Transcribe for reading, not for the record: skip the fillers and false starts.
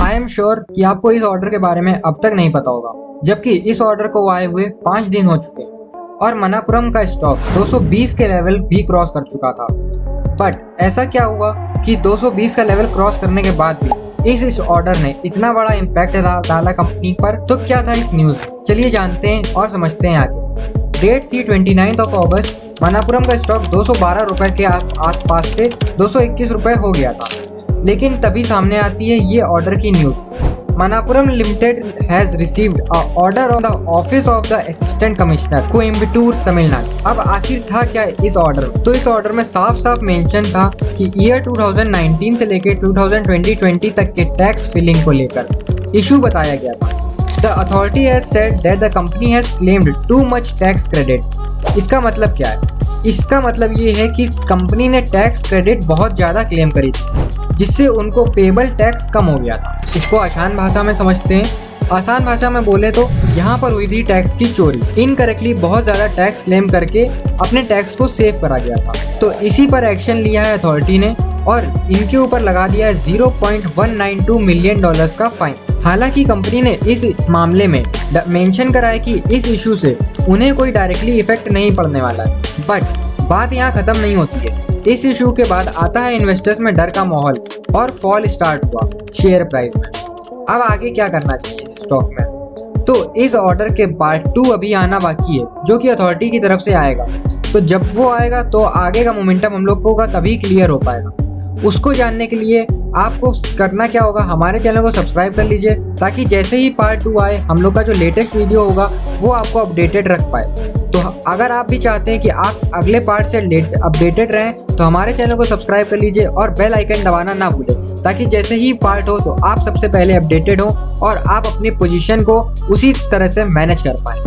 I am sure कि आपको इस ऑर्डर के बारे में अब तक नहीं पता होगा, जबकि इस ऑर्डर को आए हुए 5 दिन हो चुके और मनापुरम का स्टॉक 220 के लेवल भी क्रॉस कर चुका था। बट ऐसा क्या हुआ कि 220 का लेवल क्रॉस करने के बाद भी इस ऑर्डर ने इतना बड़ा इम्पैक्ट डाला कंपनी पर? तो क्या था इस न्यूज में, चलिए जानते हैं और समझते हैं आगे। डेट थी 29 अगस्त। मनापुरम का स्टॉक 212 रुपए के आसपास से 221 रुपए हो गया था, लेकिन तभी सामने आती है ये ऑर्डर की news. Manappuram limited has received a order on the office of the assistant commissioner Coimbatore Tamil Nadu. अब आखिर था क्या इस ऑर्डर में? तो इस ऑर्डर में साफ साफ मेंशन था कि ईयर 2019 से लेकर 2020 तक के टैक्स फिलिंग को लेकर इशू बताया गया था। The authority has said that the company has claimed too much tax credit. इसका मतलब क्या है? इसका मतलब ये है कि कंपनी ने टैक्स क्रेडिट बहुत ज़्यादा क्लेम करी थी, जिससे उनको पेबल टैक्स कम हो गया था। इसको आसान भाषा में समझते हैं। आसान भाषा में बोले तो यहाँ पर हुई थी टैक्स की चोरी। इनकरेक्टली बहुत ज़्यादा टैक्स क्लेम करके अपने टैक्स को सेव करा गया था। तो इसी पर एक्शन लिया है अथॉरिटी ने और इनके ऊपर लगा दिया है $0.192 मिलियन का फाइन। हालांकि कंपनी ने इस मामले में मेंशन करा है कि इस इशू से उन्हें कोई डायरेक्टली इफेक्ट नहीं पड़ने वाला है। बट बात यहाँ खत्म नहीं होती है। इस इशू के बाद आता है इन्वेस्टर्स में डर का माहौल और फॉल स्टार्ट हुआ शेयर प्राइस में। अब आगे क्या करना चाहिए स्टॉक में? तो इस ऑर्डर के पार्ट 2 अभी आना बाकी है, जो कि अथॉरिटी की तरफ से आएगा। तो जब वो आएगा तो आगे का मोमेंटम हम लोगों का तभी क्लियर हो पाएगा। उसको जानने के लिए आपको करना क्या होगा, हमारे चैनल को सब्सक्राइब कर लीजिए, ताकि जैसे ही पार्ट 2 आए हम लोग का जो लेटेस्ट वीडियो होगा वो आपको अपडेटेड रख पाए। तो अगर आप भी चाहते हैं कि आप अगले पार्ट से अपडेटेड रहें तो हमारे चैनल को सब्सक्राइब कर लीजिए और बेल आइकन दबाना ना भूलें, ताकि जैसे ही पार्ट हो तो आप सबसे पहले अपडेटेड हो और आप अपनी पोजीशन को उसी तरह से मैनेज कर पाएँ।